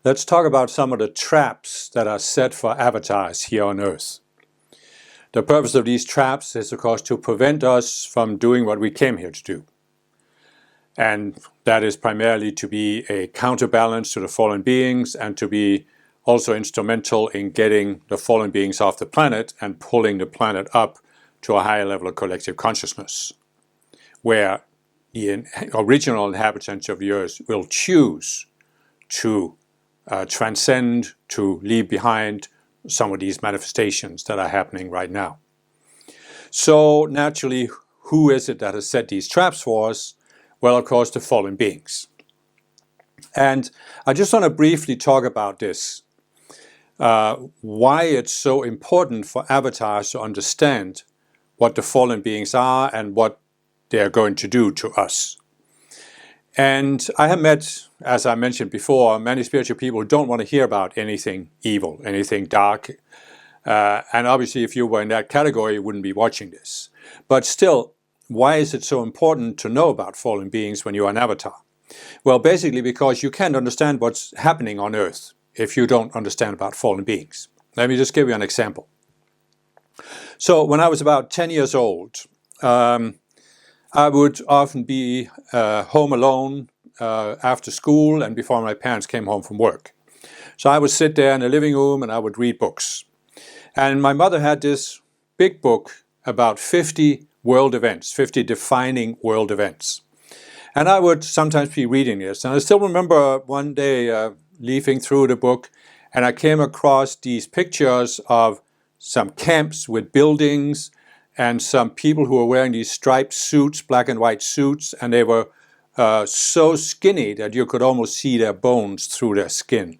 Let's talk about some of the traps that are set for avatars here on Earth. The purpose of these traps is, of course, to prevent us from doing what we came here to do. And that is primarily to be a counterbalance to the fallen beings and to be also instrumental in getting the fallen beings off the planet and pulling the planet up to a higher level of collective consciousness, where the original inhabitants of the Earth will choose to transcend, to leave behind some of these manifestations that are happening right now. So naturally, who is it that has set these traps for us? Well, of course, the fallen beings. And I just want to briefly talk about this, why it's so important for avatars to understand what the fallen beings are and what they're going to do to us. And I have met, as I mentioned before, many spiritual people who don't want to hear about anything evil, anything dark. And obviously, if you were in that category, you wouldn't be watching this. But still, why is it so important to know about fallen beings when you're an avatar? Well, basically because you can't understand what's happening on Earth if you don't understand about fallen beings. Let me just give you an example. So when I was about 10 years old, I would often be home alone after school and before my parents came home from work. So I would sit there in the living room and I would read books. And my mother had this big book about 50 world events, 50 defining world events. And I would sometimes be reading this. And I still remember one day leafing through the book and I came across these pictures of some camps with buildings and some people who were wearing these striped suits, black and white suits, and they were so skinny that you could almost see their bones through their skin.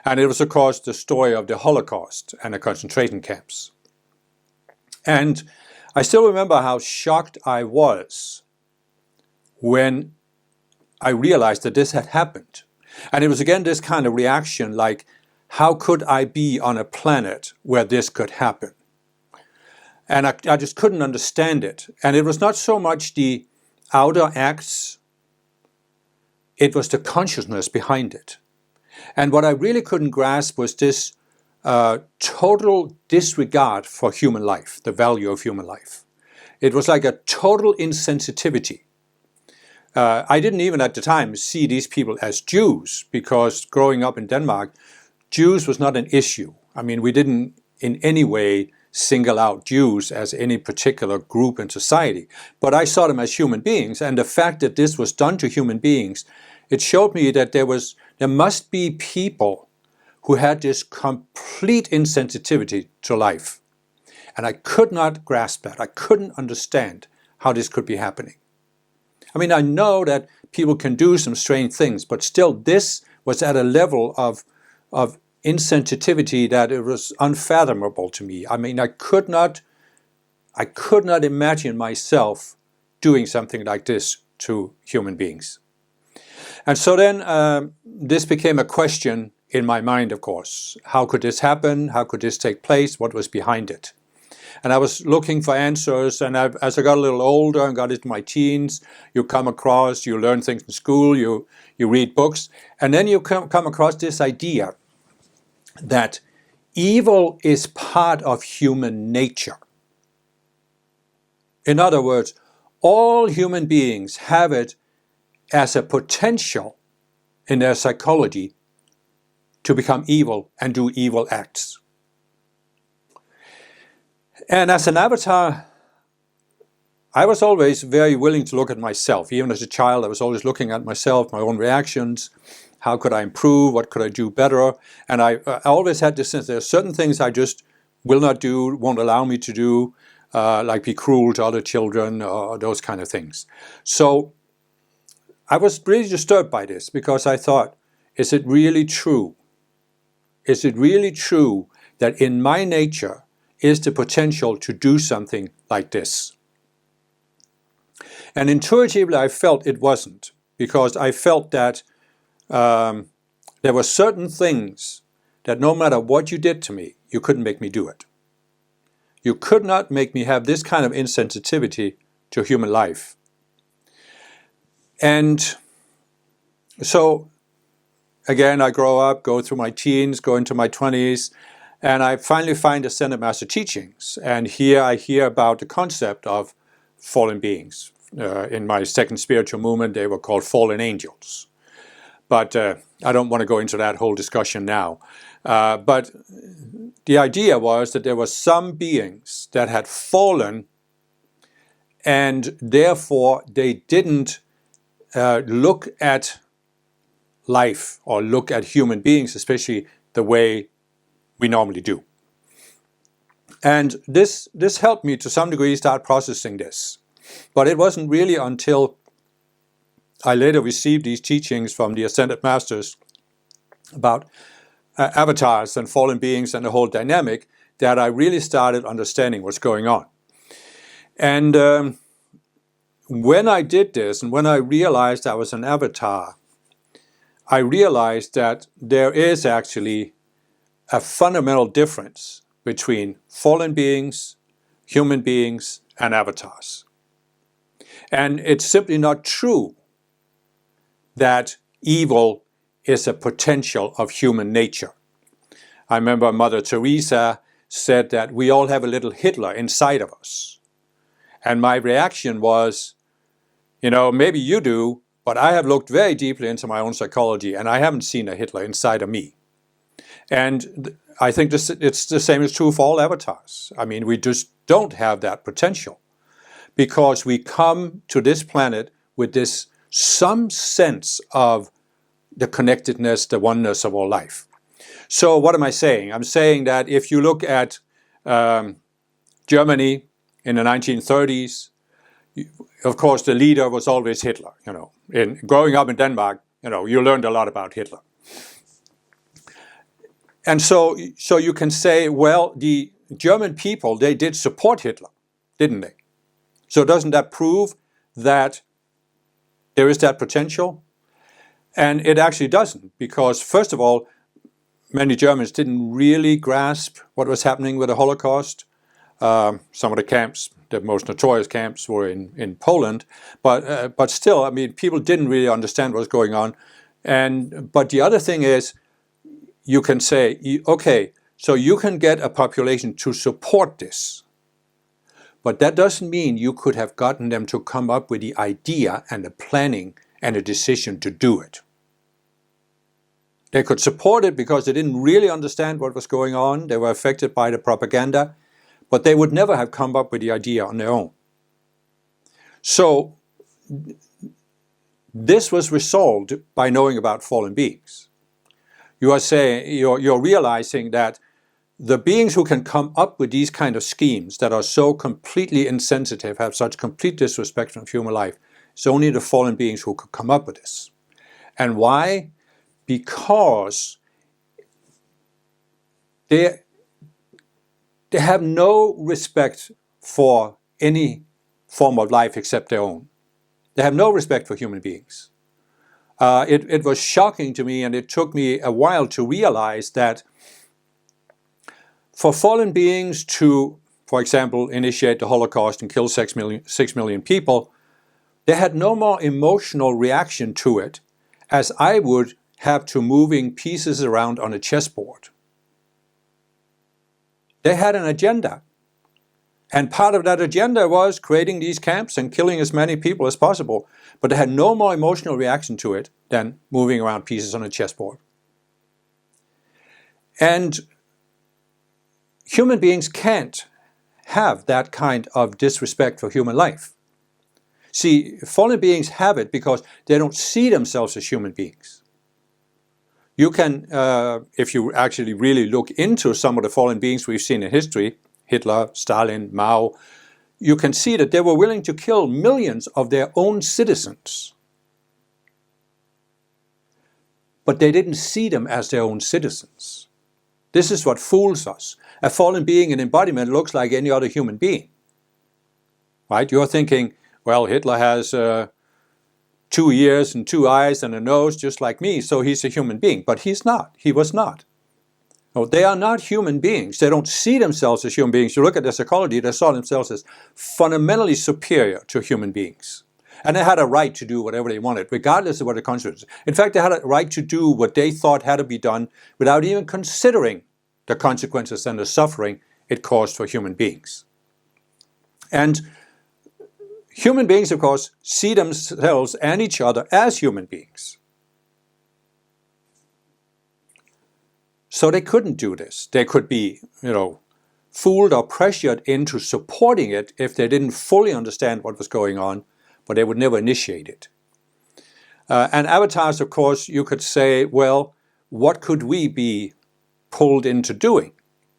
And it was, of course, the story of the Holocaust and the concentration camps. And I still remember how shocked I was when I realized that this had happened. And it was again this kind of reaction like, how could I be on a planet where this could happen? And I just couldn't understand it. And it was not so much the outer acts, it was the consciousness behind it. And what I really couldn't grasp was this total disregard for human life, the value of human life. It was like a total insensitivity. I didn't even at the time see these people as Jews, because growing up in Denmark, Jews was not an issue. I mean, we didn't in any way single out Jews as any particular group in society. But I saw them as human beings, and the fact that this was done to human beings, it showed me that there must be people who had this complete insensitivity to life. And I could not grasp that. I couldn't understand how this could be happening. I mean, I know that people can do some strange things, but still this was at a level of insensitivity that it was unfathomable to me. I mean, I could not imagine myself doing something like this to human beings. And so then this became a question in my mind, of course. How could this happen? How could this take place? What was behind it? And I was looking for answers, and as I got a little older and got into my teens, you learn things in school, you read books, and then you come across this idea that evil is part of human nature. In other words, all human beings have it as a potential in their psychology to become evil and do evil acts. And as an avatar, I was always very willing to look at myself. Even as a child, I was always looking at myself, my own reactions. How could I improve? What could I do better? And I always had this sense there are certain things I just will not do, won't allow me to do, like be cruel to other children or those kind of things. So I was really disturbed by this because I thought, is it really true? Is it really true that in my nature is the potential to do something like this? And intuitively I felt it wasn't, because I felt that there were certain things that no matter what you did to me, you couldn't make me do it. You could not make me have this kind of insensitivity to human life. And so again, I grow up, go through my teens, go into my 20s, and I finally find the Ascended Master teachings. And here I hear about the concept of fallen beings. In my second spiritual movement, they were called fallen angels. But I don't want to go into that whole discussion now. But the idea was that there were some beings that had fallen, and therefore they didn't look at life or look at human beings, especially the way we normally do. And this helped me to some degree start processing this. But it wasn't really until I later received these teachings from the Ascended Masters about avatars and fallen beings and the whole dynamic that I really started understanding what's going on. And when I did this, and when I realized I was an avatar, I realized that there is actually a fundamental difference between fallen beings, human beings, and avatars. And it's simply not true that evil is a potential of human nature. I remember Mother Teresa said that we all have a little Hitler inside of us. And my reaction was, maybe you do, but I have looked very deeply into my own psychology and I haven't seen a Hitler inside of me. And I think it's the same is true for all avatars. I mean, we just don't have that potential because we come to this planet with some sense of the connectedness, the oneness of all life. So what am I saying? I'm saying that if you look at Germany in the 1930s, of course, the leader was always Hitler. In growing up in Denmark, you learned a lot about Hitler. And so you can say, well, the German people, they did support Hitler, didn't they? So doesn't that prove that there is that potential? And it actually doesn't, because first of all, many Germans didn't really grasp what was happening with the Holocaust. Some of the camps, the most notorious camps, were in Poland, but still, I mean, people didn't really understand what was going on. But the other thing is, you can say, okay, so you can get a population to support this, but that doesn't mean you could have gotten them to come up with the idea and the planning and a decision to do it. They could support it because they didn't really understand what was going on. They were affected by the propaganda, but they would never have come up with the idea on their own. So this was resolved by knowing about fallen beings. You are saying, you're realizing that the beings who can come up with these kind of schemes that are so completely insensitive, have such complete disrespect for human life, it's only the fallen beings who could come up with this. And why? Because they have no respect for any form of life except their own. They have no respect for human beings. It was shocking to me, and it took me a while to realize that for fallen beings to, for example, initiate the Holocaust and kill 6 million people, they had no more emotional reaction to it as I would have to moving pieces around on a chessboard. They had an agenda. And part of that agenda was creating these camps and killing as many people as possible. But they had no more emotional reaction to it than moving around pieces on a chessboard. And human beings can't have that kind of disrespect for human life. See, fallen beings have it because they don't see themselves as human beings. You can, if you actually really look into some of the fallen beings we've seen in history, Hitler, Stalin, Mao, you can see that they were willing to kill millions of their own citizens. But they didn't see them as their own citizens. This is what fools us. A fallen being in embodiment looks like any other human being. Right? You're thinking, well, Hitler has 2 ears and 2 eyes and a nose just like me, so he's a human being. But he's not. He was not. No, they are not human beings. They don't see themselves as human beings. You look at their psychology, they saw themselves as fundamentally superior to human beings. And they had a right to do whatever they wanted, regardless of what the consequences. In fact, they had a right to do what they thought had to be done without even considering the consequences and the suffering it caused for human beings. And human beings, of course, see themselves and each other as human beings. So they couldn't do this. They could be, fooled or pressured into supporting it if they didn't fully understand what was going on, but they would never initiate it. And avatars, of course, you could say, well, what could we be pulled into doing?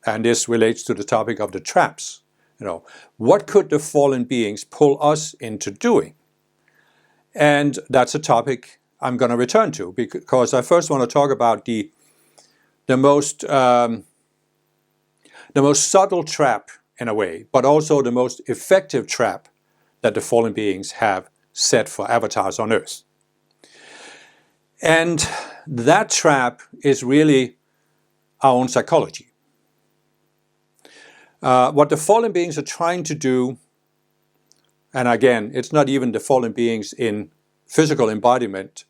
And this relates to the topic of the traps. What could the fallen beings pull us into doing? And that's a topic I'm going to return to, because I first want to talk about the most subtle trap, in a way, but also the most effective trap that the fallen beings have set for avatars on Earth. And that trap is really our own psychology. What the fallen beings are trying to do, and again, it's not even the fallen beings in physical embodiment,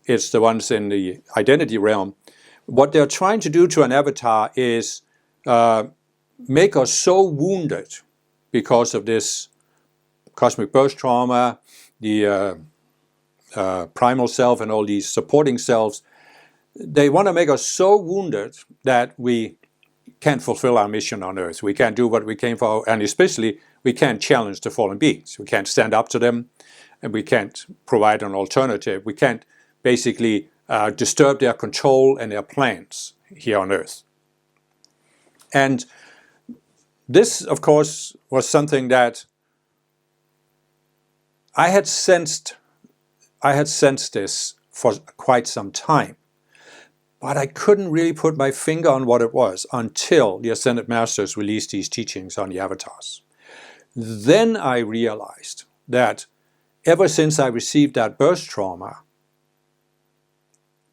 it's the ones in the identity realm. What they're trying to do to an avatar is make us so wounded because of this cosmic birth trauma, the primal self and all these supporting selves. They want to make us so wounded that we can't fulfill our mission on Earth. We can't do what we came for, and especially we can't challenge the fallen beings. We can't stand up to them, and we can't provide an alternative. We can't basically disturb their control and their plans here on Earth. And this, of course, was something that I had sensed this for quite some time. But I couldn't really put my finger on what it was until the Ascended Masters released these teachings on the avatars. Then I realized that ever since I received that birth trauma,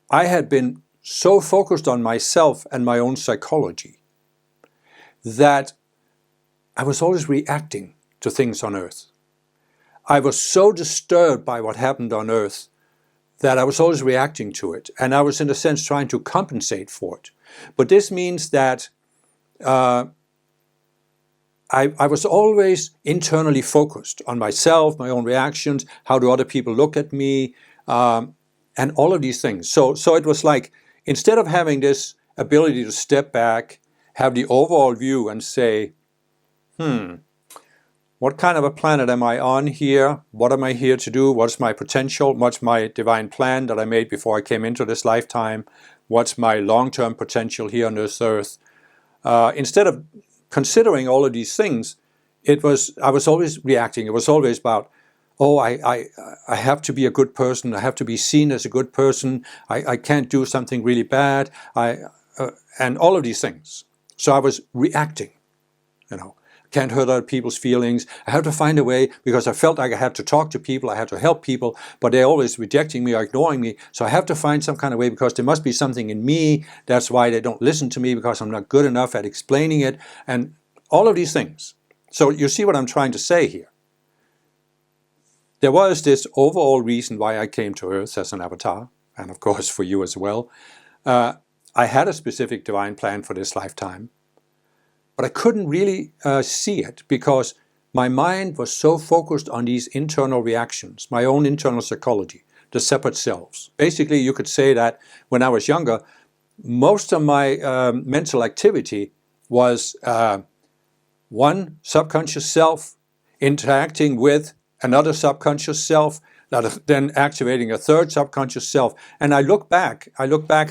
I had been so focused on myself and my own psychology that I was always reacting to things on Earth. I was so disturbed by what happened on Earth that I was always reacting to it, and I was in a sense trying to compensate for it. But this means that I was always internally focused on myself, my own reactions, how do other people look at me, and all of these things. So it was like, instead of having this ability to step back, have the overall view and say, what kind of a planet am I on here? What am I here to do? What's my potential? What's my divine plan that I made before I came into this lifetime? What's my long-term potential here on this Earth? Instead of considering all of these things, I was always reacting. It was always about, I have to be a good person. I have to be seen as a good person. I can't do something really bad. And all of these things. So I was reacting, Can't hurt other people's feelings. I have to find a way, because I felt like I had to talk to people, I had to help people, but they're always rejecting me or ignoring me. So I have to find some kind of way, because there must be something in me. That's why they don't listen to me, because I'm not good enough at explaining it, and all of these things. So you see what I'm trying to say here. There was this overall reason why I came to Earth as an avatar, and of course for you as well. I had a specific divine plan for this lifetime. But I couldn't really see it, because my mind was so focused on these internal reactions, my own internal psychology, the separate selves. Basically, you could say that when I was younger, most of my mental activity was one subconscious self interacting with another subconscious self, then activating a third subconscious self. And I look back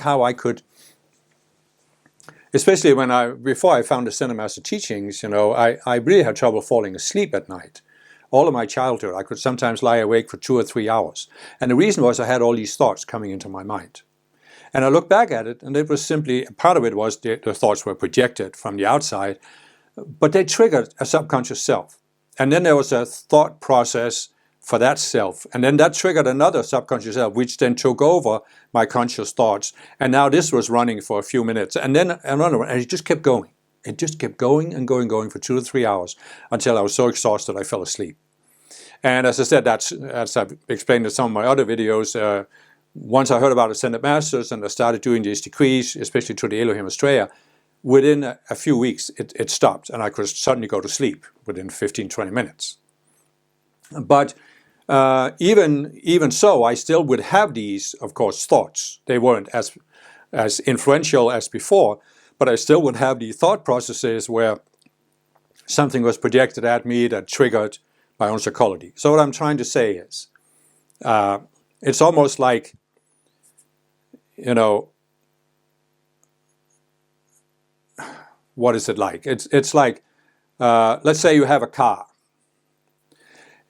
how I could, especially before I found the Ascended Master teachings, I really had trouble falling asleep at night. All of my childhood, I could sometimes lie awake for 2 or 3 hours. And the reason was I had all these thoughts coming into my mind. And I look back at it, and it was simply, part of it was the thoughts were projected from the outside, but they triggered a subconscious self. And then there was a thought process for that self. And then that triggered another subconscious self, which then took over my conscious thoughts. And now this was running for a few minutes. And then another, and it just kept going. It just kept going and going for 2 to 3 hours until I was so exhausted I fell asleep. And as I said, that's, as I've explained in some of my other videos, once I heard about Ascended Masters and I started doing these decrees, especially to the Elohim Astrea, within a few weeks it stopped, and I could suddenly go to sleep within 15-20 minutes. But even so, I still would have these, of course, thoughts. They weren't as influential as before, but I still would have the thought processes where something was projected at me that triggered my own psychology. So what I'm trying to say is, it's almost like, what is it like? It's like, let's say you have a car,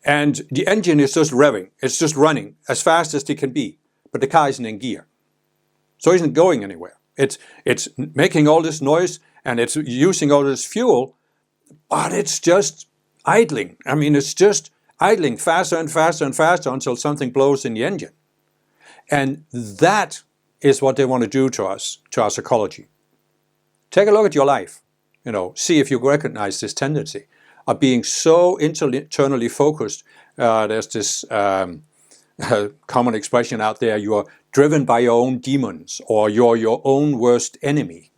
and the engine is just revving. It's just running as fast as it can be, but the car isn't in gear, so it isn't going anywhere. It's making all this noise and it's using all this fuel, but it's just idling. I mean, it's just idling faster and faster and faster until something blows in the engine. And that is what they want to do to us, to our psychology. Take a look at your life. See if you recognize this tendency of being so internally focused. There's this common expression out there: you are driven by your own demons, or you're your own worst enemy.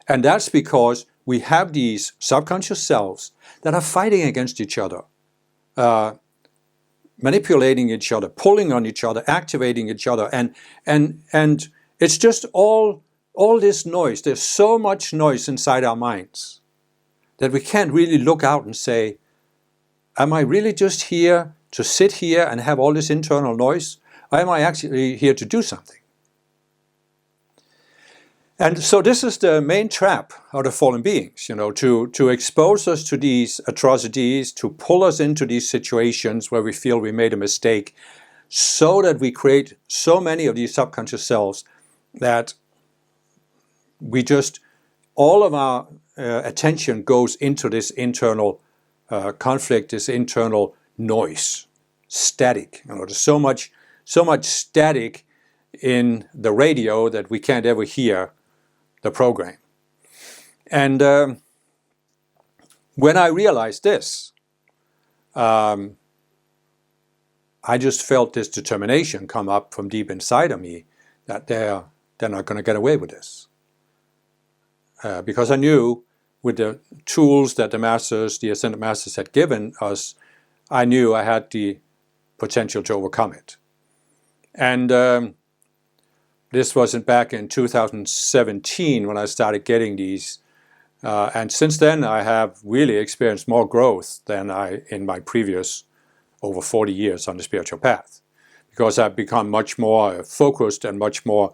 And that's because we have these subconscious selves that are fighting against each other, manipulating each other, pulling on each other, activating each other, and it's just all this noise. There's so much noise inside our minds that we can't really look out and say, am I really just here to sit here and have all this internal noise? Or am I actually here to do something? And so this is the main trap of the fallen beings, to expose us to these atrocities, to pull us into these situations where we feel we made a mistake, so that we create so many of these subconscious selves that we just, all of our attention goes into this internal conflict, this internal noise, static. There's so much static in the radio that we can't ever hear the program. And when I realized this, I just felt this determination come up from deep inside of me that they're not going to get away with this. Because I knew with the tools that the Masters, the Ascended Masters had given us, I knew I had the potential to overcome it. And this wasn't back in 2017 when I started getting these. And since then, I have really experienced more growth than in my previous over 40 years on the spiritual path. Because I've become much more focused and much more,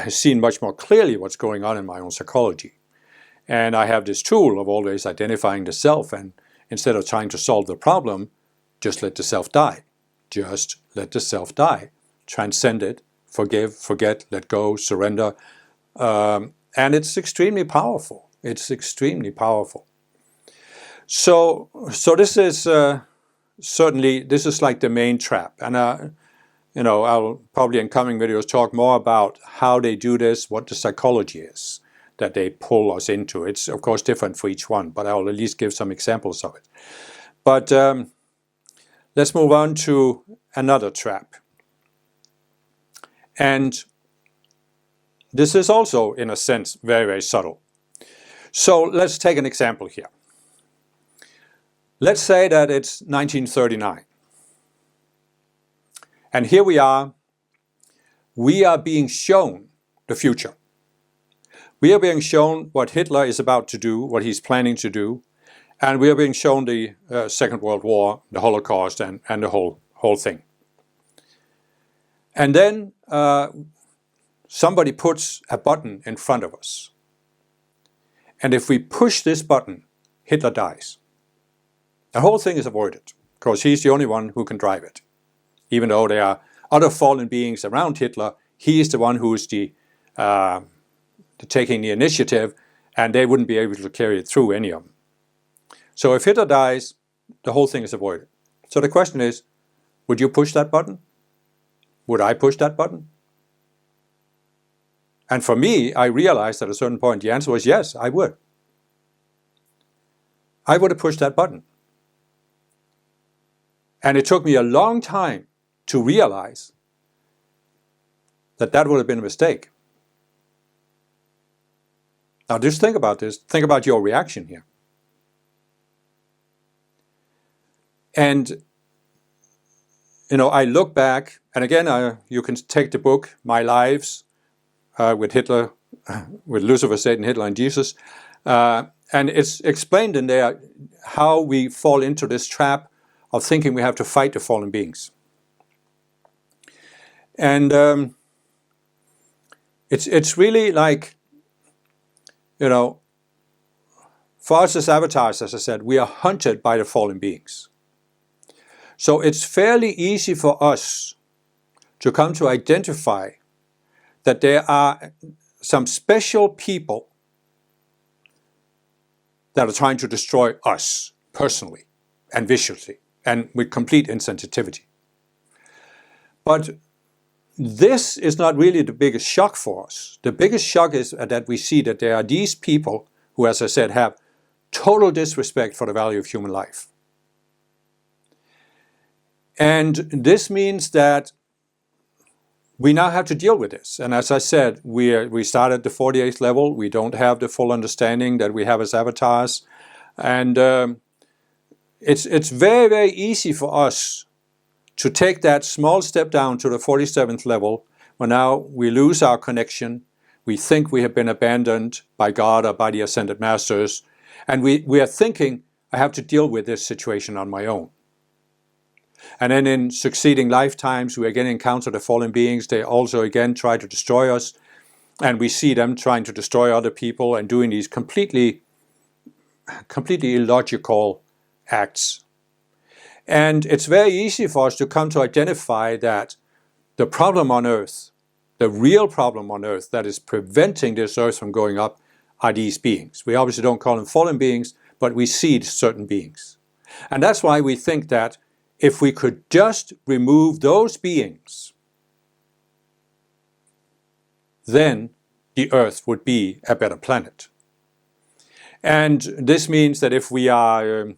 seen much more clearly what's going on in my own psychology. And I have this tool of always identifying the self, and instead of trying to solve the problem, just let the self die. Just let the self die. Transcend it, forgive, forget, let go, surrender. And it's extremely powerful. It's extremely powerful. So this is certainly, this is like the main trap. And I'll probably in coming videos talk more about how they do this, what the psychology is that they pull us into. It's of course different for each one, but I'll at least give some examples of it. But let's move on to another trap. And this is also, in a sense, very, very subtle. So let's take an example here. Let's say that it's 1939. And here we are being shown the future. We are being shown what Hitler is about to do, what he's planning to do, and we are being shown the Second World War, the Holocaust, and the whole thing. And then somebody puts a button in front of us. And if we push this button, Hitler dies. The whole thing is avoided, because he's the only one who can drive it. Even though there are other fallen beings around Hitler, he is the one who is taking the initiative, and they wouldn't be able to carry it through, any of them. So if Hitler dies, the whole thing is avoided. So the question is, would you push that button? Would I push that button? And for me, I realized at a certain point, the answer was yes, I would. I would have pushed that button. And it took me a long time to realize that that would have been a mistake. Now just think about this. Think about your reaction here. And, I look back, and again, you can take the book, My Lives, with Hitler, with Lucifer, Satan, Hitler, and Jesus. And it's explained in there how we fall into this trap of thinking we have to fight the fallen beings. And it's really like, for us as avatars, as I said, we are hunted by the fallen beings. So it's fairly easy for us to come to identify that there are some special people that are trying to destroy us personally and viciously and with complete insensitivity. But this is not really the biggest shock for us. The biggest shock is that we see that there are these people who, as I said, have total disrespect for the value of human life. And this means that we now have to deal with this. And as I said, we start at the 48th level. We don't have the full understanding that we have as avatars. And it's very, very easy for us to take that small step down to the 47th level, where now we lose our connection. We think we have been abandoned by God or by the Ascended Masters. And we are thinking, I have to deal with this situation on my own. And then in succeeding lifetimes, we again encounter the fallen beings. They also again try to destroy us. And we see them trying to destroy other people and doing these completely illogical acts. And it's very easy for us to come to identify that the problem on Earth, the real problem on Earth that is preventing this Earth from going up, are these beings. We obviously don't call them fallen beings, but we see certain beings. And that's why we think that if we could just remove those beings, then the Earth would be a better planet. And this means that if we are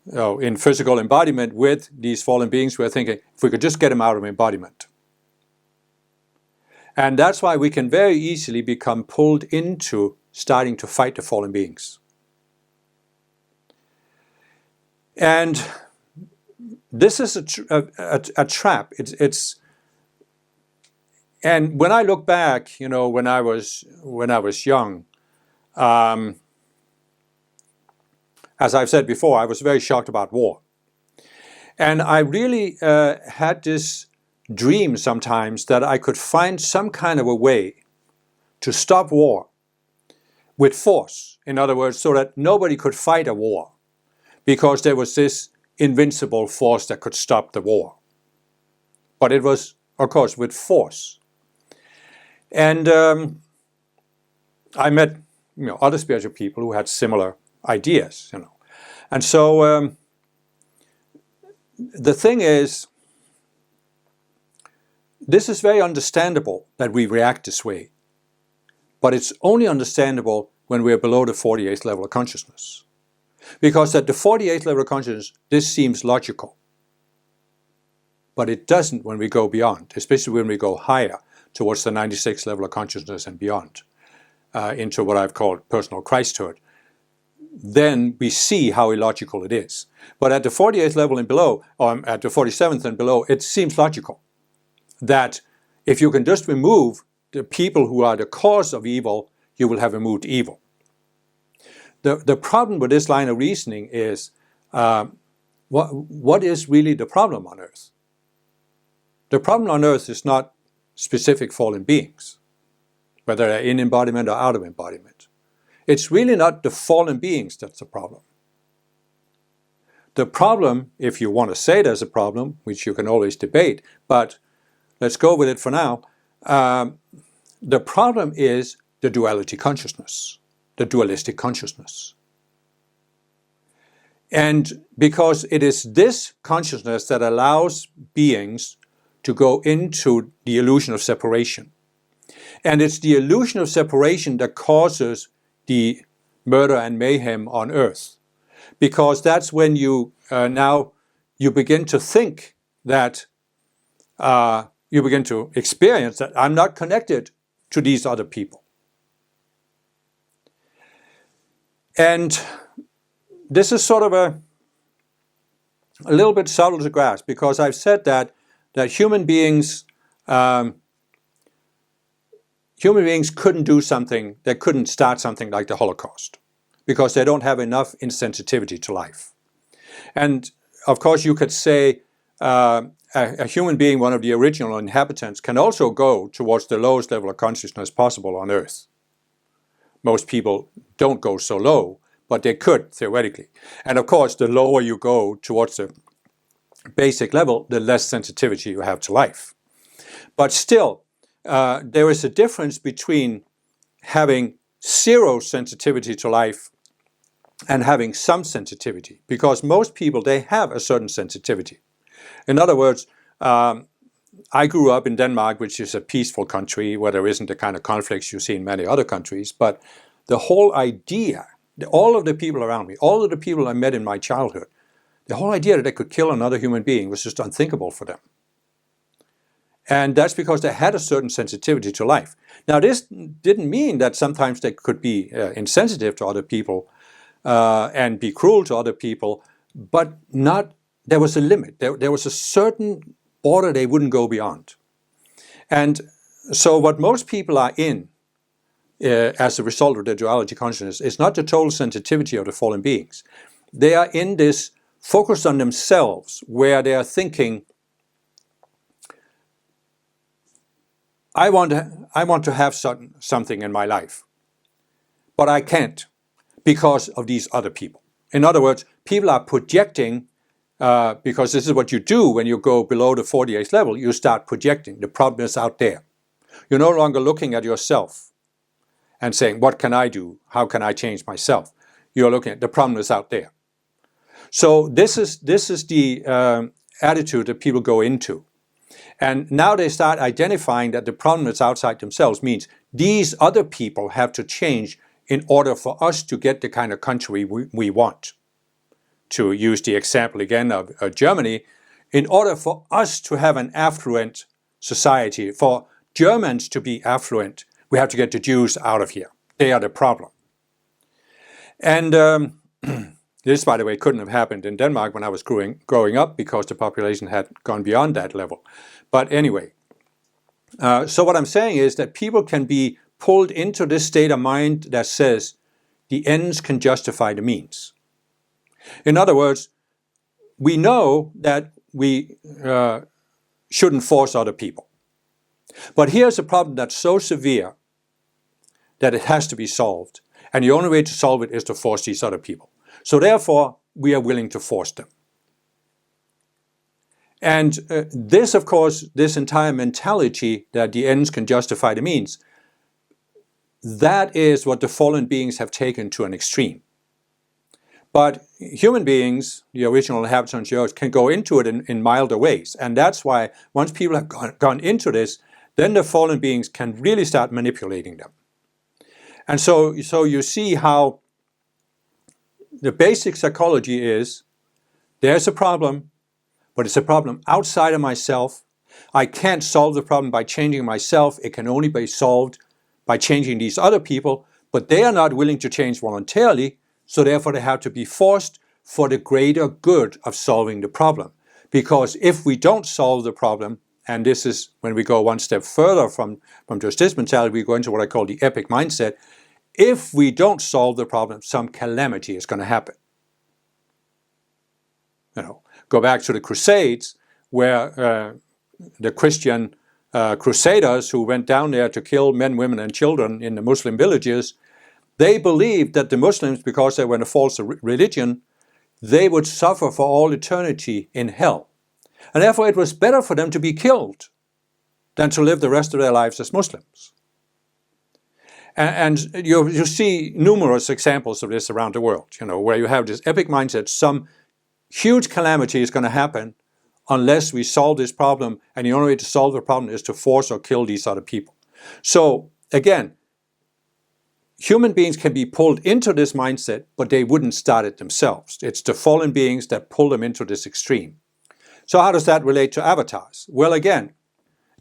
in physical embodiment with these fallen beings, we're thinking, if we could just get them out of embodiment. And that's why we can very easily become pulled into starting to fight the fallen beings. And this is a trap. And when I look back, when I was young, as I've said before, I was very shocked about war. And I really had this dream sometimes that I could find some kind of a way to stop war with force. In other words, so that nobody could fight a war, because there was this invincible force that could stop the war. But it was, of course, with force. And I met other spiritual people who had similar ideas. And so the thing is, this is very understandable that we react this way. But it's only understandable when we're below the 48th level of consciousness. Because at the 48th level of consciousness, this seems logical. But it doesn't when we go beyond, especially when we go higher towards the 96th level of consciousness and beyond, into what I've called personal Christhood. Then we see how illogical it is. But at the 48th level and below, or at the 47th and below, it seems logical that if you can just remove the people who are the cause of evil, you will have removed evil. The problem with this line of reasoning is, what is really the problem on Earth? The problem on Earth is not specific fallen beings, whether they're in embodiment or out of embodiment. It's really not the fallen beings that's the problem. The problem, if you want to say there's a problem, which you can always debate, but let's go with it for now, the problem is the duality consciousness, the dualistic consciousness. And because it is this consciousness that allows beings to go into the illusion of separation. And it's the illusion of separation that causes the murder and mayhem on Earth. Because that's when you now you begin to think that, you begin to experience that I'm not connected to these other people. And this is sort of a little bit subtle to grasp, because I've said that human beings couldn't do something, they couldn't start something like the Holocaust, because they don't have enough insensitivity to life. And of course you could say a human being, one of the original inhabitants, can also go towards the lowest level of consciousness possible on Earth. Most people don't go so low, but they could, theoretically. And of course, the lower you go towards the basic level, the less sensitivity you have to life. But still, there is a difference between having zero sensitivity to life and having some sensitivity, because most people, they have a certain sensitivity. In other words, I grew up in Denmark, which is a peaceful country where there isn't the kind of conflicts you see in many other countries, but the whole idea, all of the people around me, all of the people I met in my childhood, the whole idea that they could kill another human being was just unthinkable for them. And that's because they had a certain sensitivity to life. Now, this didn't mean that sometimes they could be insensitive to other people and be cruel to other people, but there was a limit. There was a certain border they wouldn't go beyond. And so what most people are in as a result of their duality consciousness is not the total sensitivity of the fallen beings. They are in this focus on themselves, where they are thinking, I want to have something in my life, but I can't because of these other people. In other words, people are projecting, because this is what you do when you go below the 48th level, you start projecting. The problem is out there. You're no longer looking at yourself and saying, what can I do? How can I change myself? You're looking at the problem is out there. So this is the attitude that people go into. And now they start identifying that the problem that's outside themselves means these other people have to change in order for us to get the kind of country we want. To use the example again of Germany, in order for us to have an affluent society, for Germans to be affluent, we have to get the Jews out of here. They are the problem. And this, by the way, couldn't have happened in Denmark when I was growing up, because the population had gone beyond that level. But anyway, so what I'm saying is that people can be pulled into this state of mind that says the ends can justify the means. In other words, we know that we shouldn't force other people. But here's a problem that's so severe that it has to be solved. And the only way to solve it is to force these other people. So therefore, we are willing to force them. And this, of course, this entire mentality that the ends can justify the means, that is what the fallen beings have taken to an extreme. But human beings, the original inhabitants of the earth, can go into it in milder ways. And that's why once people have gone into this, then the fallen beings can really start manipulating them. And so you see how the basic psychology is, there's a problem, but it's a problem outside of myself. I can't solve the problem by changing myself. It can only be solved by changing these other people, but they are not willing to change voluntarily, so therefore they have to be forced for the greater good of solving the problem. Because if we don't solve the problem, and this is when we go one step further from just this mentality, we go into what I call the epic mindset. If we don't solve the problem, some calamity is going to happen. Go back to the Crusades, where the Christian crusaders who went down there to kill men, women, and children in the Muslim villages, they believed that the Muslims, because they were in a false religion, they would suffer for all eternity in hell. And therefore it was better for them to be killed than to live the rest of their lives as Muslims. And you see numerous examples of this around the world, where you have this epic mindset, some huge calamity is going to happen unless we solve this problem, and the only way to solve the problem is to force or kill these other people. So again, human beings can be pulled into this mindset, but they wouldn't start it themselves. It's the fallen beings that pull them into this extreme. So how does that relate to avatars? Well, again,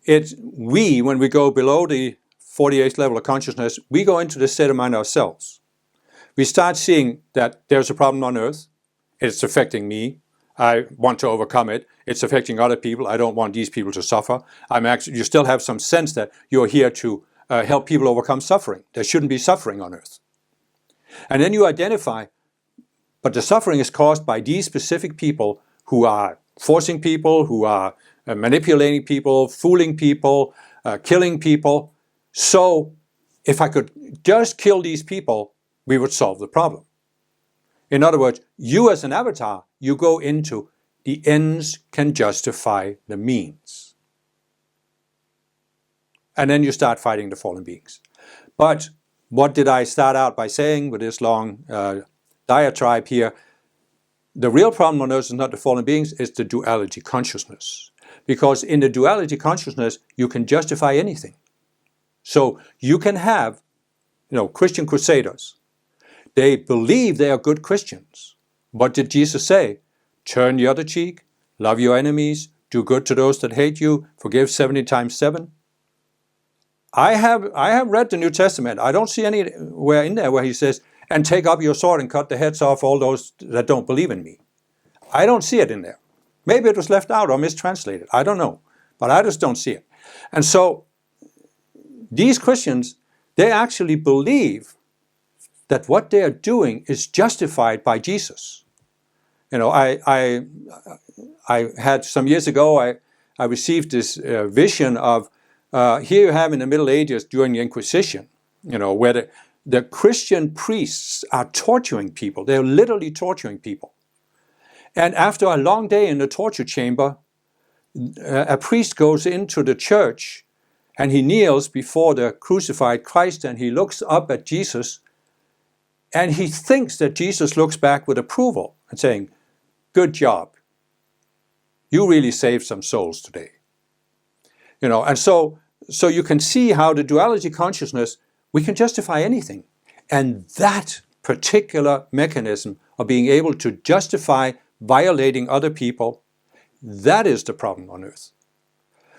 when we go below the 48th level of consciousness, we go into the state of mind ourselves. We start seeing that there's a problem on Earth. It's affecting me. I want to overcome it. It's affecting other people. I don't want these people to suffer. You still have some sense that you're here to help people overcome suffering. There shouldn't be suffering on Earth. And then you identify, but the suffering is caused by these specific people who are forcing people, who are manipulating people, fooling people, killing people. So if I could just kill these people, we would solve the problem. In other words, you as an avatar, you go into the ends can justify the means. And then you start fighting the fallen beings. But what did I start out by saying with this long diatribe here? The real problem on Earth is not the fallen beings, it's the duality consciousness. Because in the duality consciousness, you can justify anything. So you can have, Christian crusaders. They believe they are good Christians. What did Jesus say? Turn the other cheek, love your enemies, do good to those that hate you, forgive 70 times 7. I have read the New Testament. I don't see anywhere in there where he says, and take up your sword and cut the heads off all those that don't believe in me. I don't see it in there. Maybe it was left out or mistranslated. I don't know. But I just don't see it. And so these Christians, they actually believe that what they are doing is justified by Jesus. I had some years ago, I received this vision of, here you have in the Middle Ages during the Inquisition, where the Christian priests are torturing people. They're literally torturing people. And after a long day in the torture chamber, a priest goes into the church and he kneels before the crucified Christ and he looks up at Jesus and he thinks that Jesus looks back with approval and saying, good job. You really saved some souls today. And so you can see how the duality consciousness, we can justify anything. And that particular mechanism of being able to justify violating other people, that is the problem on Earth.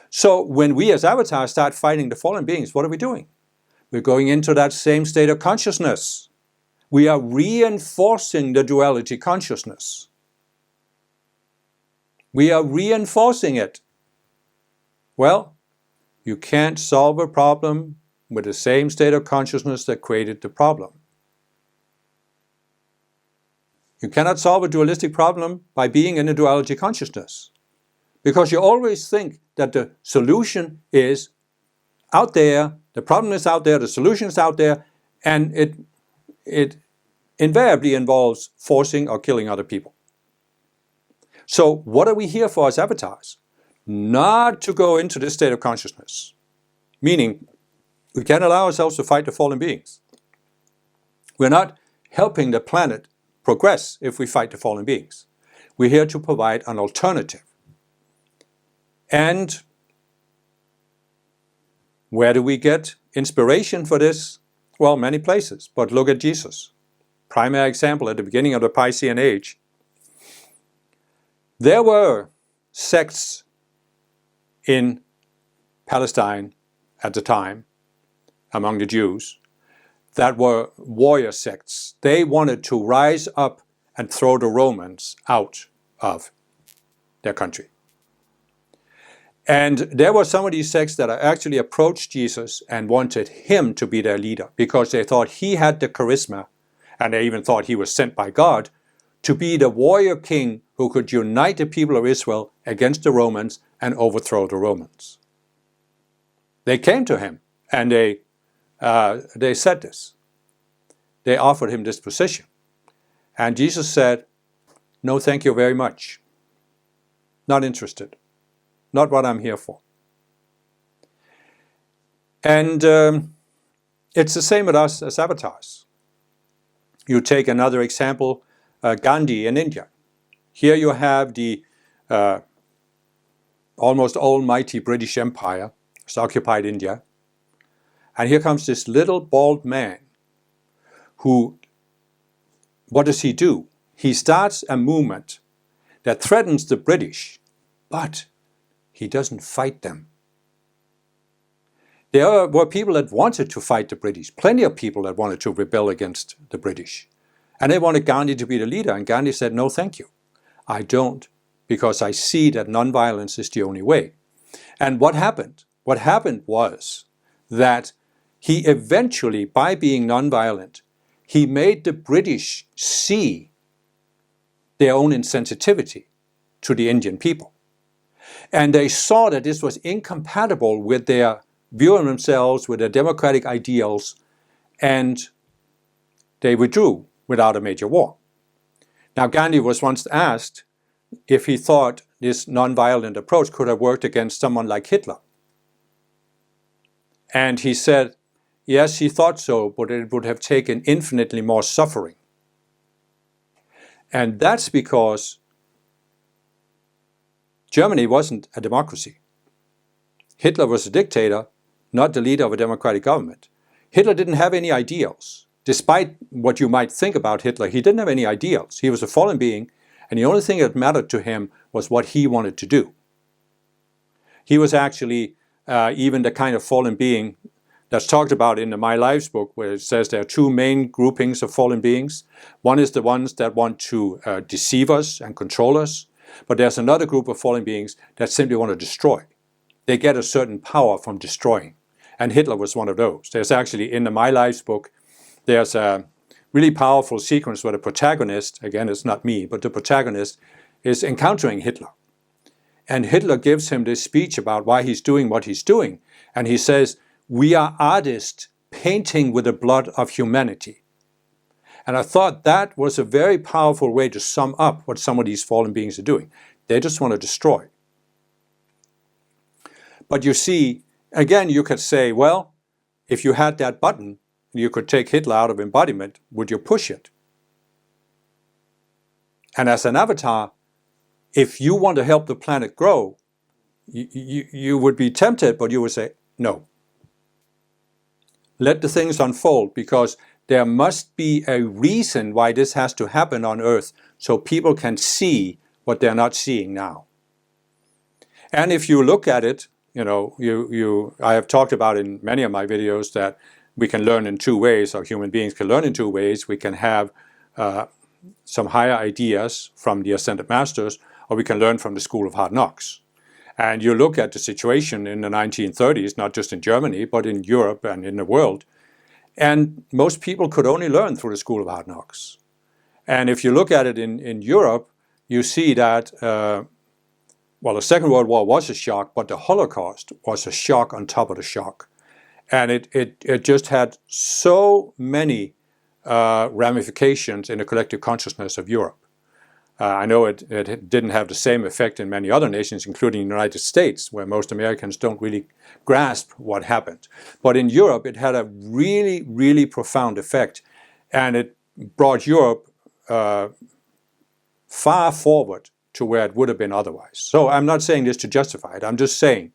So when we as avatars start fighting the fallen beings, what are we doing? We're going into that same state of consciousness. We are reinforcing the duality consciousness. We are reinforcing it. Well, you can't solve a problem with the same state of consciousness that created the problem. You cannot solve a dualistic problem by being in a duality consciousness. Because you always think that the solution is out there, the problem is out there, the solution is out there, and it invariably involves forcing or killing other people. So what are we here for as avatars? Not to go into this state of consciousness. Meaning, we can't allow ourselves to fight the fallen beings. We're not helping the planet progress if we fight the fallen beings. We're here to provide an alternative. And where do we get inspiration for this? Well, many places, but look at Jesus. Primary example at the beginning of the Piscean Age. There were sects in Palestine at the time, among the Jews, that were warrior sects. They wanted to rise up and throw the Romans out of their country. And there were some of these sects that actually approached Jesus and wanted him to be their leader because they thought he had the charisma, and they even thought he was sent by God, to be the warrior king who could unite the people of Israel against the Romans and overthrow the Romans. They came to him and they said this. They offered him this position. And Jesus said, no, thank you very much. Not interested. Not what I'm here for. And it's the same with us as avatars. You take another example, Gandhi in India. Here you have the almost almighty British Empire. It's occupied India. And here comes this little bald man who, what does he do? He starts a movement that threatens the British but he doesn't fight them. There were people that wanted to fight the British, plenty of people that wanted to rebel against the British. And they wanted Gandhi to be the leader, and Gandhi said, no, thank you. I don't, because I see that nonviolence is the only way. And what happened? What happened was that he eventually, by being nonviolent, he made the British see their own insensitivity to the Indian people. And they saw that this was incompatible with their view of themselves, with their democratic ideals, and they withdrew without a major war. Now, Gandhi was once asked if he thought this nonviolent approach could have worked against someone like Hitler. And he said, yes, he thought so, but it would have taken infinitely more suffering. And that's because Germany wasn't a democracy. Hitler was a dictator, not the leader of a democratic government. Hitler didn't have any ideals. Despite what you might think about Hitler, he didn't have any ideals. He was a fallen being, and the only thing that mattered to him was what he wanted to do. He was actually even the kind of fallen being that's talked about in the My Lives book, where it says there are two main groupings of fallen beings. One is the ones that want to deceive us and control us, but there's another group of fallen beings that simply want to destroy. They get a certain power from destroying, and Hitler was one of those. There's actually, in the My Lives book, there's a really powerful sequence where the protagonist, again, it's not me, but the protagonist is encountering Hitler. And Hitler gives him this speech about why he's doing what he's doing. And he says, we are artists painting with the blood of humanity. And I thought that was a very powerful way to sum up what some of these fallen beings are doing. They just want to destroy. But you see, again, you could say, well, if you had that button, you could take Hitler out of embodiment, would you push it? And as an avatar, if you want to help the planet grow, you would be tempted, but you would say, no. Let the things unfold, because there must be a reason why this has to happen on Earth, so people can see what they're not seeing now. And if you look at it, I have talked about in many of my videos that we can learn in two ways, or human beings can learn in two ways. We can have some higher ideas from the Ascended Masters, or we can learn from the School of Hard Knocks. And you look at the situation in the 1930s, not just in Germany, but in Europe and in the world, and most people could only learn through the School of Hard Knocks. And if you look at it in Europe, you see that, the Second World War was a shock, but the Holocaust was a shock on top of the shock. And it just had so many ramifications in the collective consciousness of Europe. I know it didn't have the same effect in many other nations, including the United States, where most Americans don't really grasp what happened. But in Europe, it had a really, really profound effect. And it brought Europe far forward to where it would have been otherwise. So I'm not saying this to justify it. I'm just saying,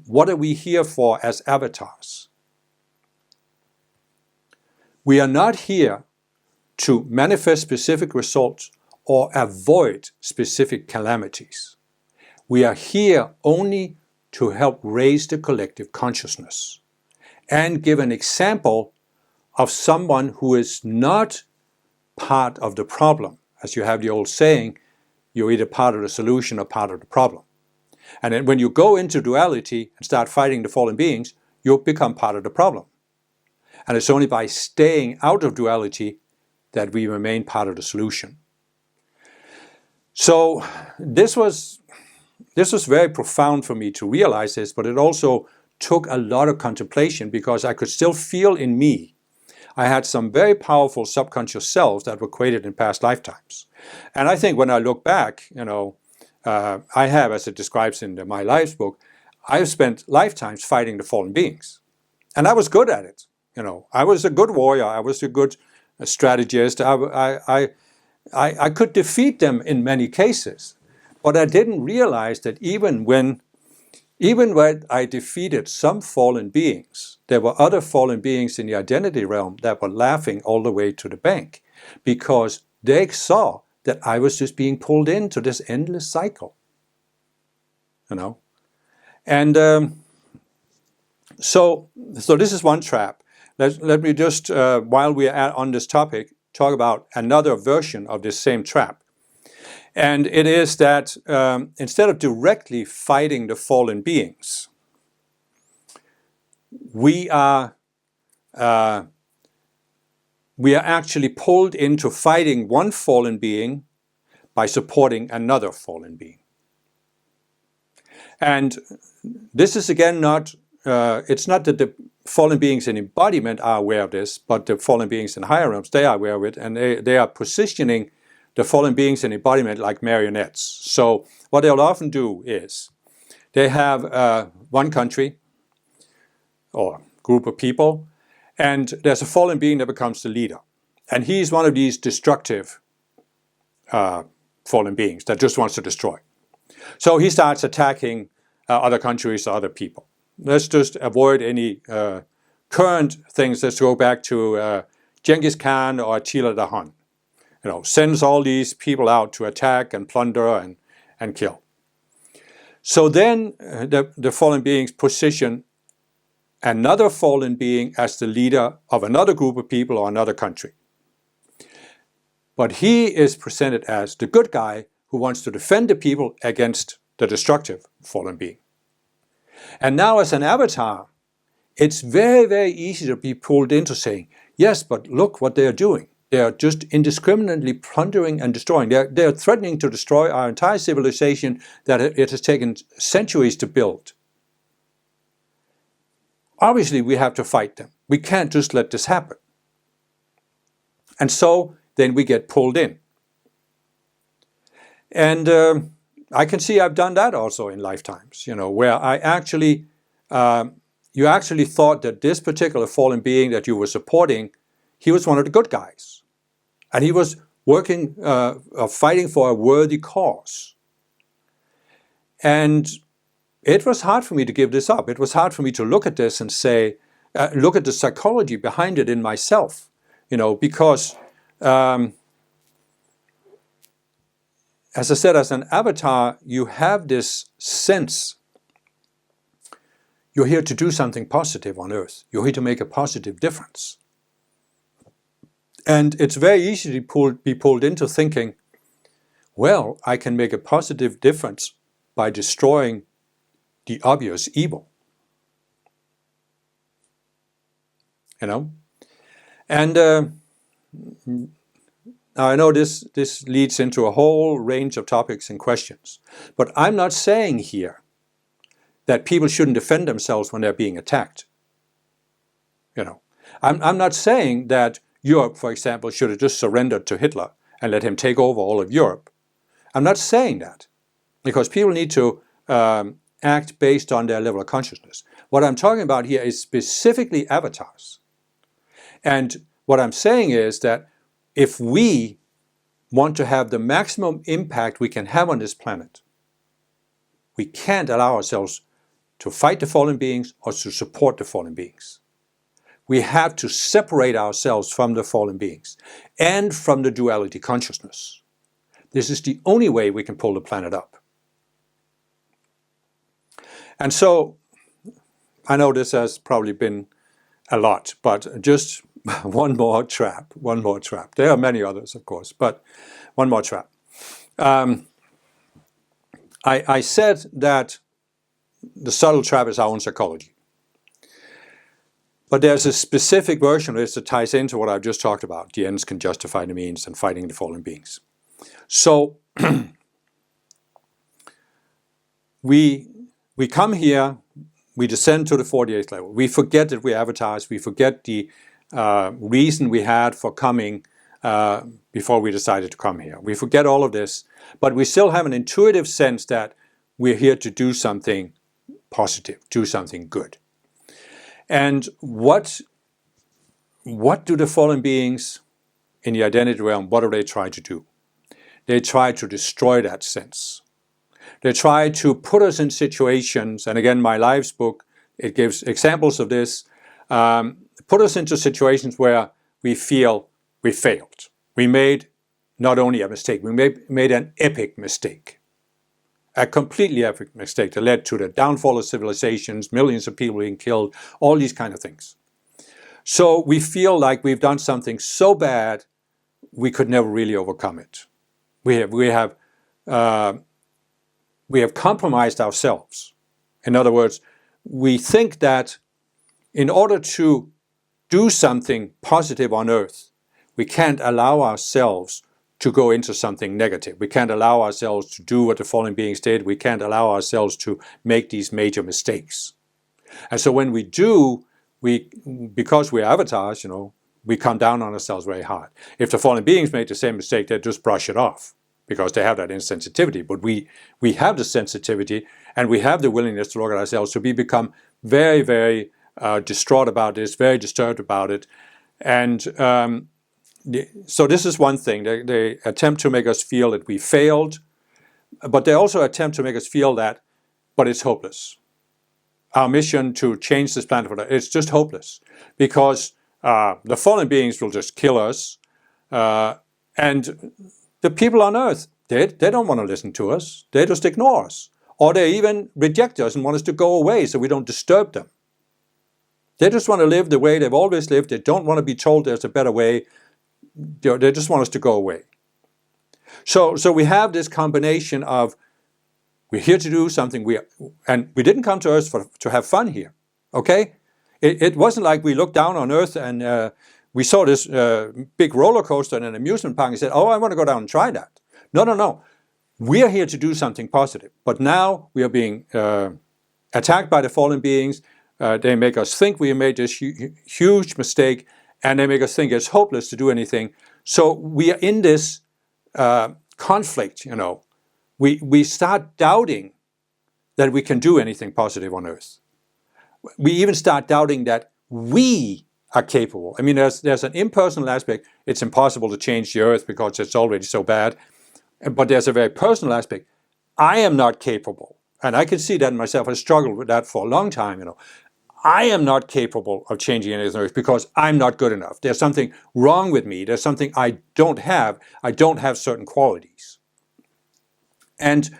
what are we here for as avatars? We are not here to manifest specific results or avoid specific calamities. We are here only to help raise the collective consciousness and give an example of someone who is not part of the problem. As you have the old saying, you're either part of the solution or part of the problem. And then when you go into duality and start fighting the fallen beings, you'll become part of the problem. And it's only by staying out of duality that we remain part of the solution. So this was very profound for me to realize this, but it also took a lot of contemplation, because I could still feel in me I had some very powerful subconscious selves that were created in past lifetimes. And I think when I look back, I have, as it describes in the My Lives book, I've spent lifetimes fighting the fallen beings. And I was good at it. I was a good warrior. I was a good strategist. I could defeat them in many cases. But I didn't realize that even when I defeated some fallen beings, there were other fallen beings in the identity realm that were laughing all the way to the bank, because they saw that I was just being pulled into this endless cycle. you know. And so this is one trap. Let me just, while we are on this topic, talk about another version of this same trap. And it is that instead of directly fighting the fallen beings, we are actually pulled into fighting one fallen being by supporting another fallen being. And this is again not, it's not that the fallen beings in embodiment are aware of this, but the fallen beings in higher realms, they are aware of it, and they are positioning the fallen beings in embodiment like marionettes. So what they'll often do is they have one country or group of people, and there's a fallen being that becomes the leader. And he's one of these destructive fallen beings that just wants to destroy. So he starts attacking other countries or other people. Let's just avoid any current things. Let's go back to Genghis Khan or Attila the Hun. Sends all these people out to attack and plunder and kill. So then the fallen beings position another fallen being as the leader of another group of people or another country. But he is presented as the good guy who wants to defend the people against the destructive fallen being. And now as an avatar, it's very, very easy to be pulled into saying, yes, but look what they are doing. They are just indiscriminately plundering and destroying. They are threatening to destroy our entire civilization that it has taken centuries to build. Obviously, we have to fight them. We can't just let this happen. And so then we get pulled in. And I can see I've done that also in lifetimes, where I actually, you actually thought that this particular fallen being that you were supporting, he was one of the good guys. And he was working, fighting for a worthy cause. And it was hard for me to give this up. It was hard for me to look at this and say, look at the psychology behind it in myself, because as I said, as an avatar, you have this sense you're here to do something positive on Earth. You're here to make a positive difference. And it's very easy to be pulled into thinking, well, I can make a positive difference by destroying the obvious evil. And now I know this leads into a whole range of topics and questions, but I'm not saying here that people shouldn't defend themselves when they're being attacked. I'm not saying that Europe, for example, should have just surrendered to Hitler and let him take over all of Europe. I'm not saying that, because people need to act based on their level of consciousness. What I'm talking about here is specifically avatars. And what I'm saying is that if we want to have the maximum impact we can have on this planet, we can't allow ourselves to fight the fallen beings or to support the fallen beings. We have to separate ourselves from the fallen beings and from the duality consciousness. This is the only way we can pull the planet up. And so, I know this has probably been a lot, but just one more trap. There are many others, of course, but one more trap. I said that the subtle trap is our own psychology. But there's a specific version of this that ties into what I've just talked about. The ends can justify the means and fighting the fallen beings. So we come here, we descend to the 48th level. We forget that we're avatars. We forget the reason we had for coming before we decided to come here. We forget all of this, but we still have an intuitive sense that we're here to do something positive, do something good. And what do the fallen beings in the identity realm, what do they try to do? They try to destroy that sense. They try to put us in situations, and again, my Lives book, it gives examples of this, put us into situations where we feel we failed. We made not only a mistake, we made an epic mistake. A completely epic mistake that led to the downfall of civilizations, millions of people being killed, all these kind of things. So we feel like we've done something so bad, we could never really overcome it. We have compromised ourselves. In other words, we think that in order to do something positive on earth, we can't allow ourselves to go into something negative. We can't allow ourselves to do what the fallen beings did. We can't allow ourselves to make these major mistakes. And so when we do, because we're avatars, we come down on ourselves very hard. If the fallen beings make the same mistake, they just brush it off because they have that insensitivity. But we have the sensitivity and we have the willingness to look at ourselves. So we become very, very distraught about this, very disturbed about it. And so this is one thing. They attempt to make us feel that we failed, but they also attempt to make us feel that, but it's hopeless. Our mission to change this planet, it's just hopeless because the fallen beings will just kill us. And the people on earth, they don't want to listen to us. They just ignore us. Or they even reject us and want us to go away so we don't disturb them. They just want to live the way they've always lived. They don't want to be told there's a better way. They just want us to go away. So we have this combination of we're here to do something, and we didn't come to Earth to have fun here, okay? It wasn't like we looked down on Earth and we saw this big roller coaster in an amusement park and said, oh, I want to go down and try that. No. We are here to do something positive. But now we are being attacked by the fallen beings. They make us think we made this huge mistake, and they make us think it's hopeless to do anything. So we are in this conflict, We start doubting that we can do anything positive on Earth. We even start doubting that we are capable. I mean, there's an impersonal aspect. It's impossible to change the Earth because it's already so bad. But there's a very personal aspect. I am not capable. And I can see that in myself. I struggled with that for a long time, I am not capable of changing anything on Earth because I'm not good enough. There's something wrong with me. There's something I don't have. I don't have certain qualities. And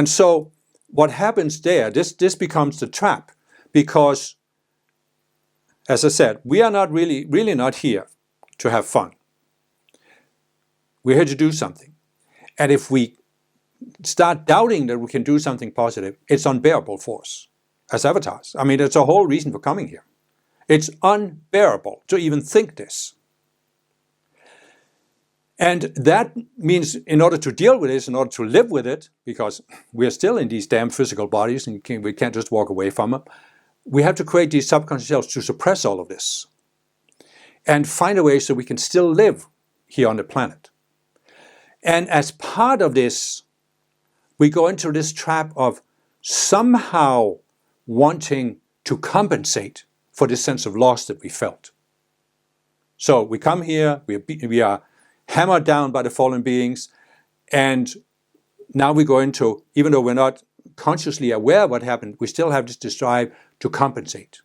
so what happens there, this becomes the trap, because, as I said, we are not really not here to have fun. We're here to do something. And if we start doubting that we can do something positive, it's unbearable for us as avatars. I mean, it's a whole reason for coming here. It's unbearable to even think this. And that means in order to deal with this, in order to live with it, because we're still in these damn physical bodies and we can't just walk away from them, we have to create these subconscious selves to suppress all of this and find a way so we can still live here on the planet. And as part of this, we go into this trap of somehow wanting to compensate for this sense of loss that we felt. So we come here, we are hammered down by the fallen beings, and now we go into, even though we're not consciously aware of what happened, we still have this drive to compensate,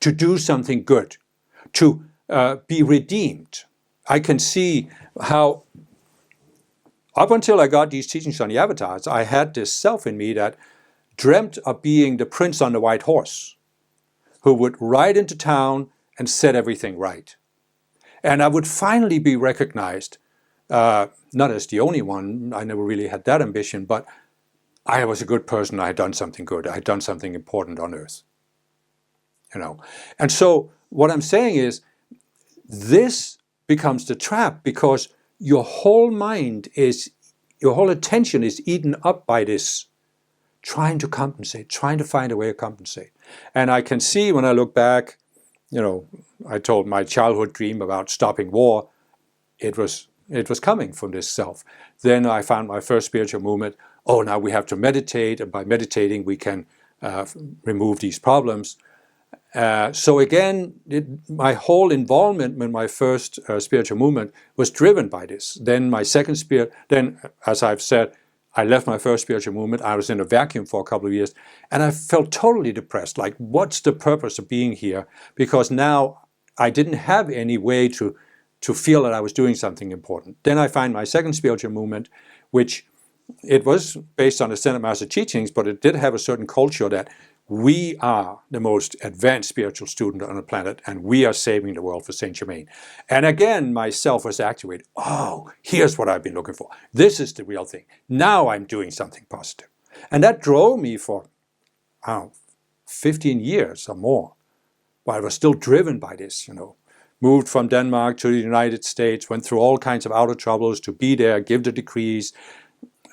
to do something good, to be redeemed. I can see how, up until I got these teachings on the avatars, I had this self in me that dreamt of being the prince on the white horse, who would ride into town and set everything right. And I would finally be recognized, not as the only one. I never really had that ambition, but I was a good person. I had done something good. I had done something important on Earth. And so what I'm saying is, this becomes the trap, because your whole mind your whole attention is eaten up by this, trying to compensate, trying to find a way to compensate. And I can see when I look back, I told my childhood dream about stopping war. It was coming from this self. Then I found my first spiritual movement. Oh, now we have to meditate, and by meditating we can remove these problems. So again, my whole involvement in my first spiritual movement was driven by this. Then my second as I've said, I left my first spiritual movement. I was in a vacuum for a couple of years, and I felt totally depressed. Like, what's the purpose of being here? Because now I didn't have any way to feel that I was doing something important. Then I find my second spiritual movement, which it was based on Ascended Master teachings, but it did have a certain culture that we are the most advanced spiritual student on the planet, and we are saving the world for Saint Germain. And again, myself was activated. Oh, here's what I've been looking for. This is the real thing. Now I'm doing something positive. And that drove me for 15 years or more, while I was still driven by this, Moved from Denmark to the United States, went through all kinds of outer troubles to be there, give the decrees,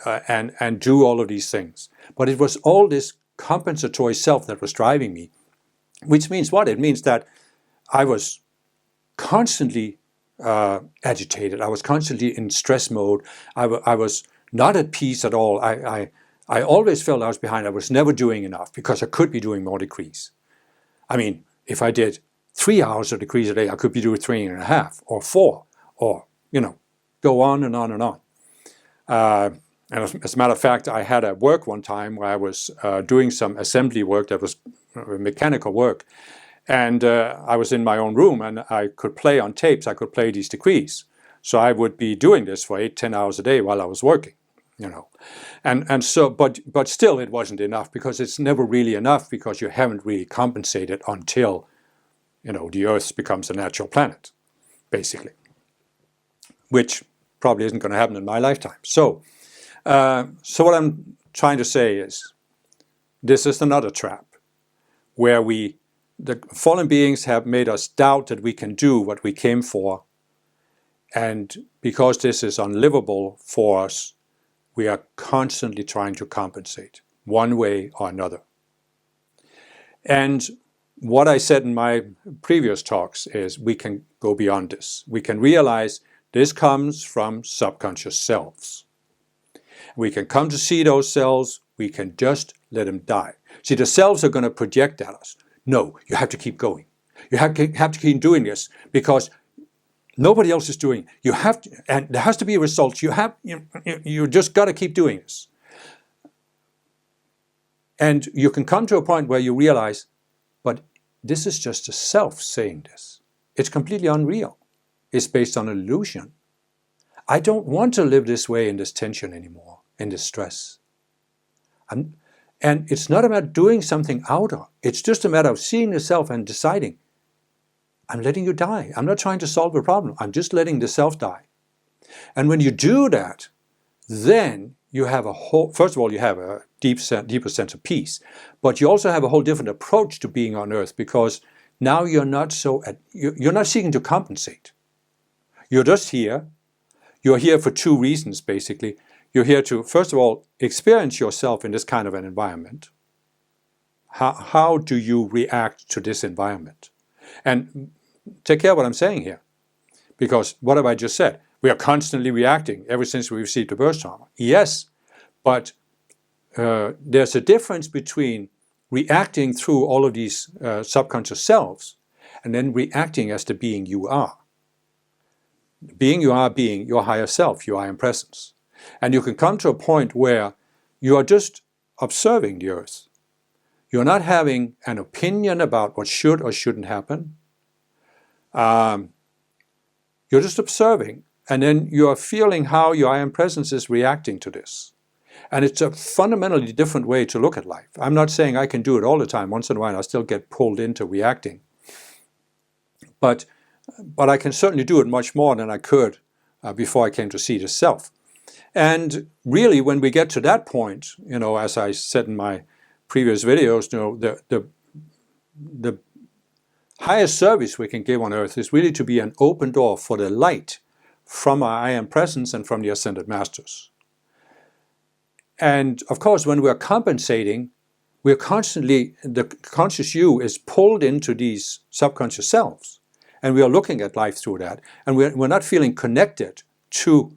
and do all of these things. But it was all this compensatory self that was driving me, which means what? It means that I was constantly agitated. I was constantly in stress mode. I was not at peace at all. I always felt I was behind. I was never doing enough because I could be doing more decrees. I mean, if I did 3 hours of decrees a day, I could be doing 3.5 or 4, or, go on and on and on. And as a matter of fact, I had a work one time where I was doing some assembly work that was mechanical work. And I was in my own room, and I could play on tapes. I could play these decrees. So I would be doing this for 8-10 hours a day while I was working, And so, but still it wasn't enough, because it's never really enough, because you haven't really compensated until, the Earth becomes a natural planet, basically. Which probably isn't going to happen in my lifetime. So what I'm trying to say is, this is another trap where the fallen beings have made us doubt that we can do what we came for. And because this is unlivable for us, we are constantly trying to compensate one way or another. And what I said in my previous talks is we can go beyond this. We can realize this comes from subconscious selves. We can come to see those selves. We can just let them die. See, the selves are going to project at us. No, you have to keep going. You have to keep doing this, because nobody else is doing it. You have to, and there has to be results. You just got to keep doing this. And you can come to a point where you realize, but this is just a self saying this. It's completely unreal. It's based on an illusion. I don't want to live this way in this tension anymore, in this stress. And it's not about doing something outer. It's just a matter of seeing the self and deciding, I'm letting you die. I'm not trying to solve a problem. I'm just letting the self die. And when you do that, then you have first of all, you have a deeper sense of peace, but you also have a whole different approach to being on Earth, because now you're not seeking to compensate. You're just here. You're here for two reasons, basically. You're here to, first of all, experience yourself in this kind of an environment. How do you react to this environment? And take care of what I'm saying here. Because what have I just said? We are constantly reacting ever since we received the birth trauma. Yes, but there's a difference between reacting through all of these subconscious selves and then reacting as the being you are. Being you are being your higher self, your I am presence. And you can come to a point where you are just observing the Earth. You're not having an opinion about what should or shouldn't happen. You're just observing, and then you are feeling how your I am presence is reacting to this. And it's a fundamentally different way to look at life. I'm not saying I can do it all the time. Once in a while I still get pulled into reacting. But I can certainly do it much more than I could before I came to see the self. And really, when we get to that point, as I said in my previous videos, the highest service we can give on Earth is really to be an open door for the light from our I am presence and from the Ascended Masters. And of course, when we're compensating, we're constantly, the conscious you is pulled into these subconscious selves. And we are looking at life through that. And we're not feeling connected to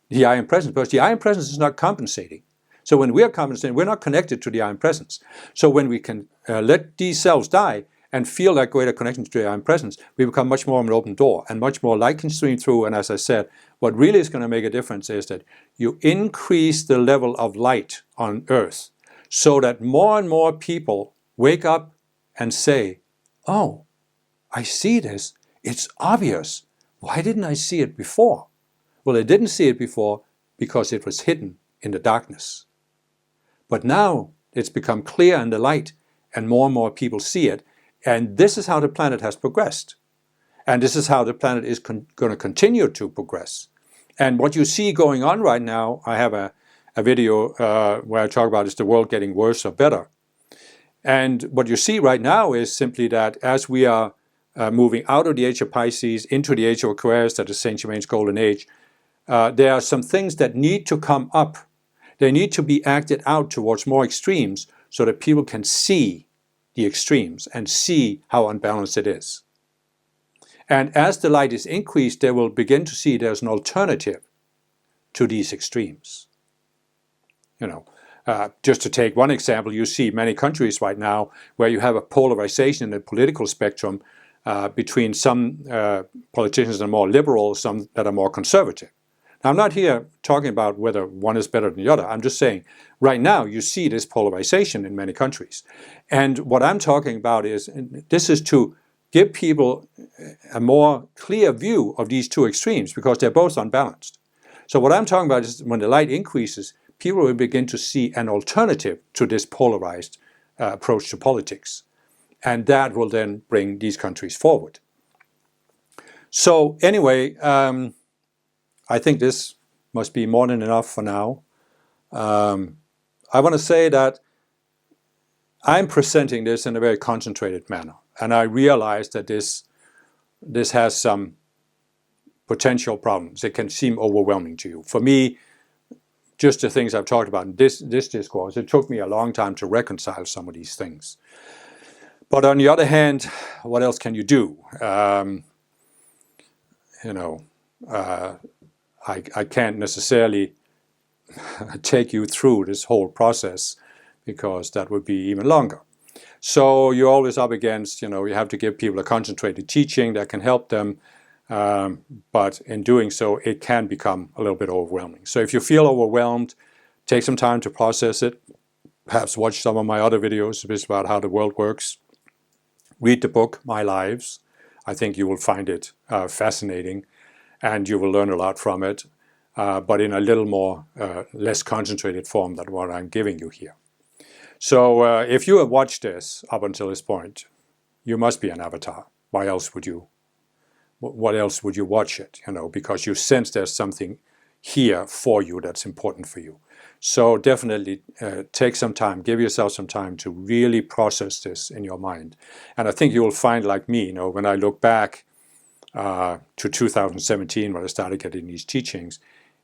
the I am presence, because the I am presence is not compensating. So when we are compensating, we're not connected to the I am presence. So when we can let these selves die and feel that greater connection to the I am presence, we become much more of an open door, and much more light can stream through. And as I said, what really is going to make a difference is that you increase the level of light on Earth, so that more and more people wake up and say, oh, I see this. It's obvious. Why didn't I see it before? Well, they didn't see it before because it was hidden in the darkness. But now it's become clear in the light, and more people see it. And this is how the planet has progressed. And this is how the planet is going to continue to progress. And what you see going on right now, I have a video where I talk about, is the world getting worse or better? And what you see right now is simply that as we are moving out of the age of Pisces into the age of Aquarius, that is Saint Germain's golden age, there are some things that need to come up. They need to be acted out towards more extremes so that people can see the extremes and see how unbalanced it is. And as the light is increased, they will begin to see there's an alternative to these extremes. Just to take one example, you see many countries right now where you have a polarization in the political spectrum between some politicians that are more liberal, some that are more conservative. Now, I'm not here talking about whether one is better than the other. I'm just saying right now you see this polarization in many countries. And what I'm talking about is, this is to give people a more clear view of these two extremes, because they're both unbalanced. So what I'm talking about is when the light increases, people will begin to see an alternative to this polarized approach to politics. And that will then bring these countries forward. So anyway, I think this must be more than enough for now. I want to say that I'm presenting this in a very concentrated manner. And I realize that this has some potential problems. It can seem overwhelming to you. For me, just the things I've talked about in this discourse, it took me a long time to reconcile some of these things. But on the other hand, what else can you do? I can't necessarily take you through this whole process, because that would be even longer. So you're always up against, you have to give people a concentrated teaching that can help them. But in doing so, it can become a little bit overwhelming. So if you feel overwhelmed, take some time to process it. Perhaps watch some of my other videos about how the world works. Read the book, My Lives. I think you will find it fascinating, and you will learn a lot from it, but in a little more, less concentrated form than what I'm giving you here. So if you have watched this up until this point, you must be an avatar. Why else would you? What else would you watch it? Because you sense there's something here for you that's important for you. So definitely take some time, give yourself some time to really process this in your mind. And I think you will find, like me, when I look back to 2017, when I started getting these teachings,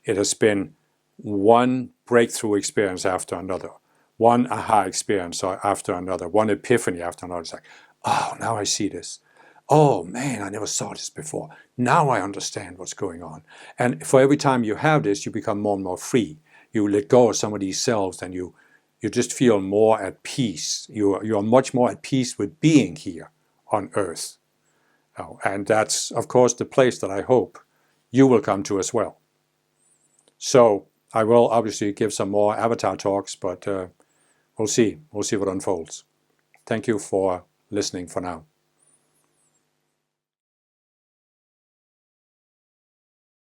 it has been one breakthrough experience after another, one aha experience after another, one epiphany after another. It's like, oh, now I see this. Oh man, I never saw this before. Now I understand what's going on. And for every time you have this, you become more and more free. You let go of some of these selves, and you just feel more at peace. You are much more at peace with being here on Earth. And that's, of course, the place that I hope you will come to as well. So I will obviously give some more avatar talks, but we'll see. We'll see what unfolds. Thank you for listening for now.